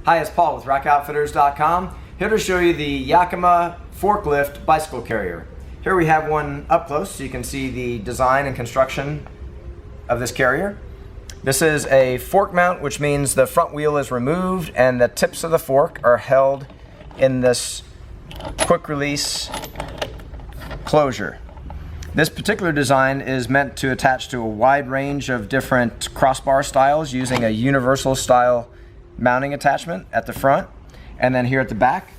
Hi, it's Paul with rockoutfitters.com, here to show you the Yakima ForkLift bicycle carrier. Here we have one up close so you can see the design and construction of this carrier. This is a fork mount, which means the front wheel is removed and the tips of the fork are held in this quick release closure. This particular design is meant to attach to a wide range of different crossbar styles using a universal style mounting attachment at the front, and then here at the back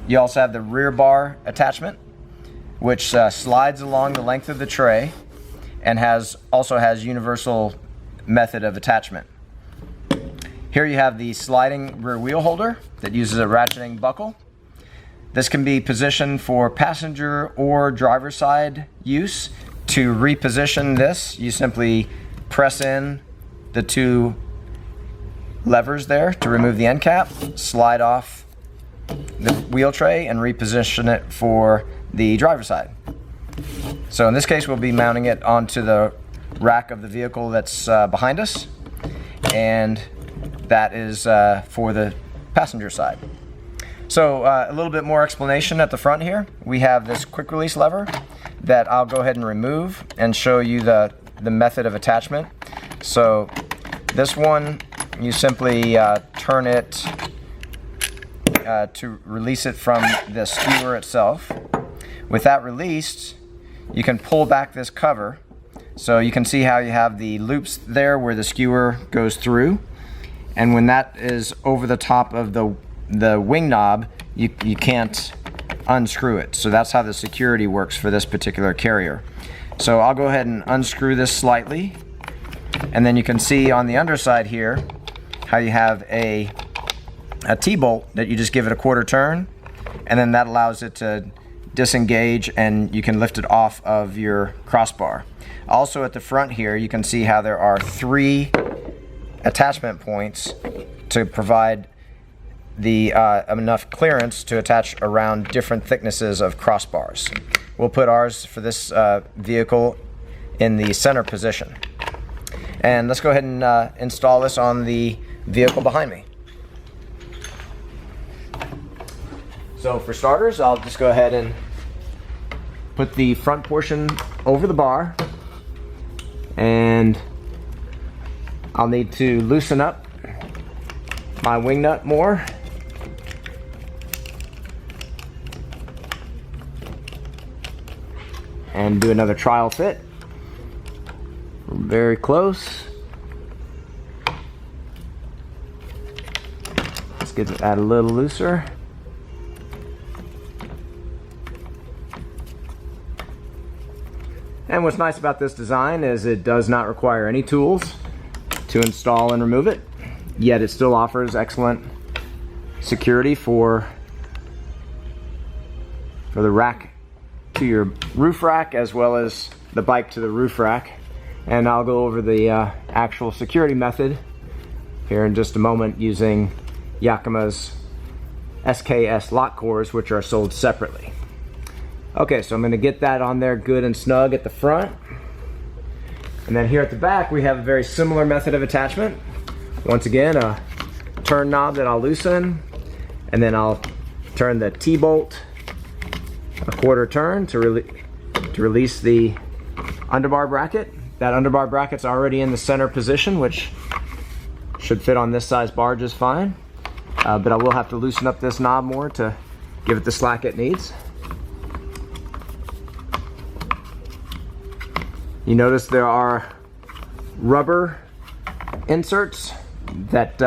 you also have the rear bar attachment, which slides along the length of the tray and also has universal method of attachment. Here you have the sliding rear wheel holder that uses a ratcheting buckle. This can be positioned for passenger or driver side use. To reposition this, you simply press in the two levers there to remove the end cap, slide off the wheel tray, and reposition it for the driver's side. So in this case, we'll be mounting it onto the rack of the vehicle that's behind us, and that is for the passenger side. So a little bit more explanation at the front here. We have this quick release lever that I'll go ahead and remove and show you the method of attachment. So this one, you simply turn it to release it from the skewer itself. With that released, you can pull back this cover. So you can see how you have the loops there where the skewer goes through. And when that is over the top of the wing knob, you can't unscrew it. So that's how the security works for this particular carrier. So I'll go ahead and unscrew this slightly. And then you can see on the underside here how you have a T-bolt that you just give it a quarter turn, and then that allows it to disengage and you can lift it off of your crossbar. Also at the front here you can see how there are 3 attachment points to provide the enough clearance to attach around different thicknesses of crossbars. We'll put ours for this vehicle in the center position. And let's go ahead and install this on the vehicle behind me. So for starters, I'll just go ahead and put the front portion over the bar, and I'll need to loosen up my wing nut more. And do another trial fit. Very close. Let's get that a little looser. And what's nice about this design is it does not require any tools to install and remove it, yet it still offers excellent security for the rack to your roof rack, as well as the bike to the roof rack. And I'll go over the actual security method here in just a moment using Yakima's SKS lock cores, which are sold separately. Okay, so I'm going to get that on there good and snug at the front. And then here at the back we have a very similar method of attachment. Once again, a turn knob that I'll loosen, and then I'll turn the T-bolt a quarter turn to release the underbar bracket. That underbar bracket's already in the center position, which should fit on this size bar just fine. But I will have to loosen up this knob more to give it the slack it needs. You notice there are rubber inserts that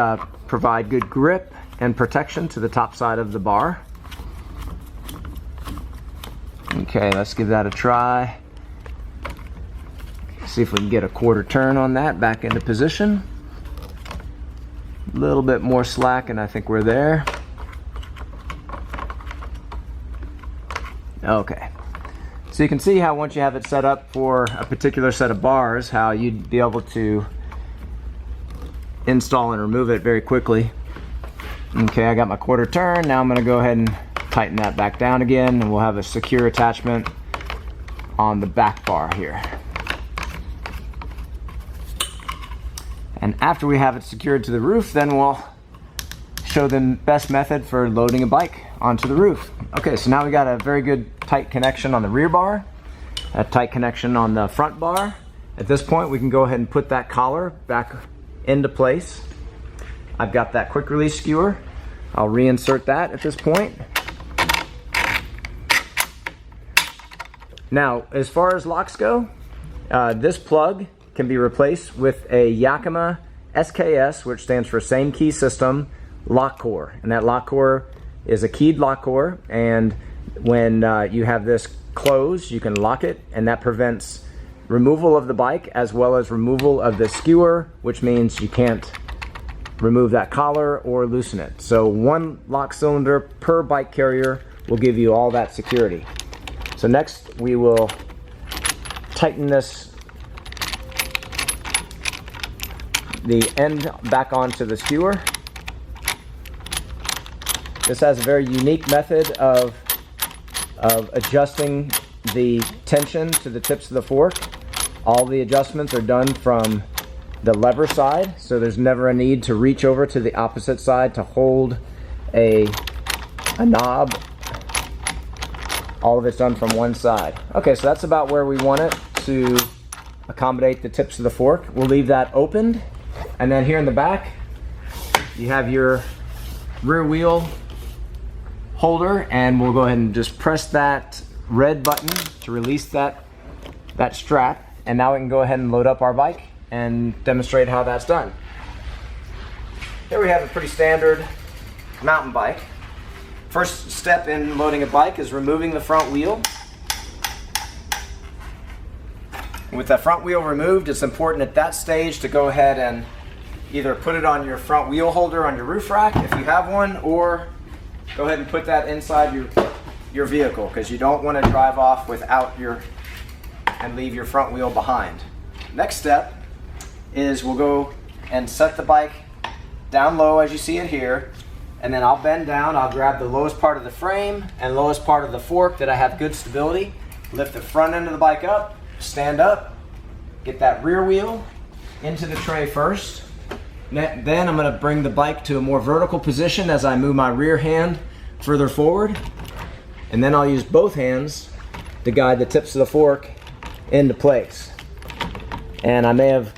provide good grip and protection to the top side of the bar. Okay, let's give that a try. See if we can get a quarter turn on that back into position. A little bit more slack and I think we're there. Okay. So you can see how once you have it set up for a particular set of bars, how you'd be able to install and remove it very quickly. Okay, I got my quarter turn. Now I'm going to go ahead and tighten that back down again, and we'll have a secure attachment on the back bar here. And after we have it secured to the roof, then we'll show the best method for loading a bike onto the roof. Okay, so now we got a very good tight connection on the rear bar, a tight connection on the front bar. At this point, we can go ahead and put that collar back into place. I've got that quick release skewer. I'll reinsert that at this point. Now, as far as locks go, this plug can be replaced with a Yakima SKS, which stands for Same Key System lock core. And that lock core is a keyed lock core, and when you have this closed, you can lock it, and that prevents removal of the bike as well as removal of the skewer, which means you can't remove that collar or loosen it. So one lock cylinder per bike carrier will give you all that security. So next we will tighten the end back onto the skewer. This has a very unique method of adjusting the tension to the tips of the fork. All the adjustments are done from the lever side, so there's never a need to reach over to the opposite side to hold a knob. All of it's done from one side. Okay, so that's about where we want it to accommodate the tips of the fork. We'll leave that opened, and then here in the back you have your rear wheel holder, and we'll go ahead and just press that red button to release that strap, and now we can go ahead and load up our bike and demonstrate how that's done. Here we have a pretty standard mountain bike. First step in loading a bike is removing the front wheel. With the front wheel removed, it's important at that stage to go ahead and either put it on your front wheel holder on your roof rack if you have one, or go ahead and put that inside your vehicle, because you don't want to drive off without and leave your front wheel behind. Next step is we'll go and set the bike down low as you see it here, and then I'll bend down, I'll grab the lowest part of the frame and lowest part of the fork that I have good stability, lift the front end of the bike up, stand up, get that rear wheel into the tray first. Then I'm going to bring the bike to a more vertical position as I move my rear hand further forward, and then I'll use both hands to guide the tips of the fork into place. And I may have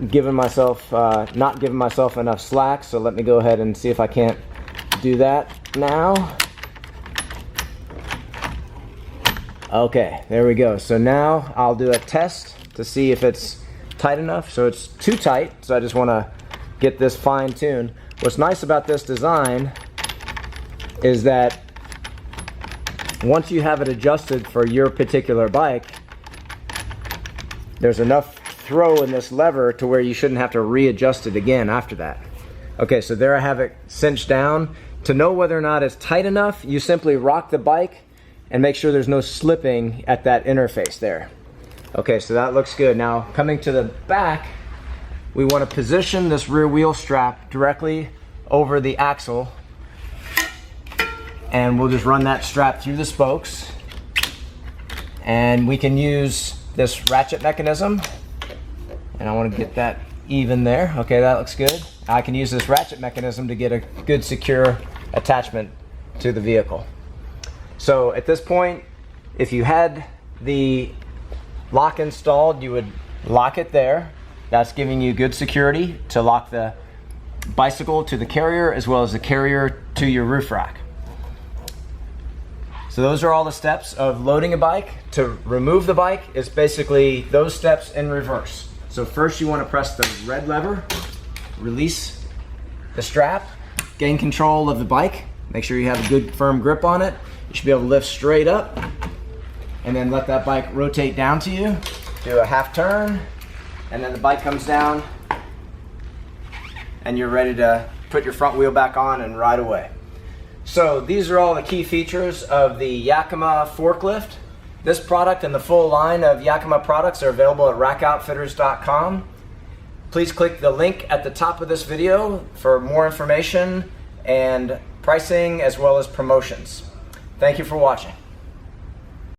given myself not given myself enough slack, so let me go ahead and see if I can't do that now. Okay, there we go. So now I'll do a test to see if it's tight enough. So it's too tight, so I just want to get this fine-tuned. What's nice about this design is that once you have it adjusted for your particular bike, there's enough throw in this lever to where you shouldn't have to readjust it again after that. Okay, so there I have it cinched down. To know whether or not it's tight enough, you simply rock the bike and make sure there's no slipping at that interface there. Okay, so that looks good. Now coming to the back, we want to position this rear wheel strap directly over the axle, and we'll just run that strap through the spokes, and we can use this ratchet mechanism, and I want to get that even there. Okay, that looks good. I can use this ratchet mechanism to get a good secure attachment to the vehicle. So at this point, if you had the lock installed, you would lock it there. That's giving you good security to lock the bicycle to the carrier as well as the carrier to your roof rack. So those are all the steps of loading a bike. To remove the bike is basically those steps in reverse. So first you want to press the red lever, release the strap, gain control of the bike, make sure you have a good firm grip on it. You should be able to lift straight up, and then let that bike rotate down to you. Do a half turn, and then the bike comes down, and you're ready to put your front wheel back on and ride away. So these are all the key features of the Yakima forklift. This product and the full line of Yakima products are available at rackoutfitters.com. Please click the link at the top of this video for more information and pricing as well as promotions. Thank you for watching.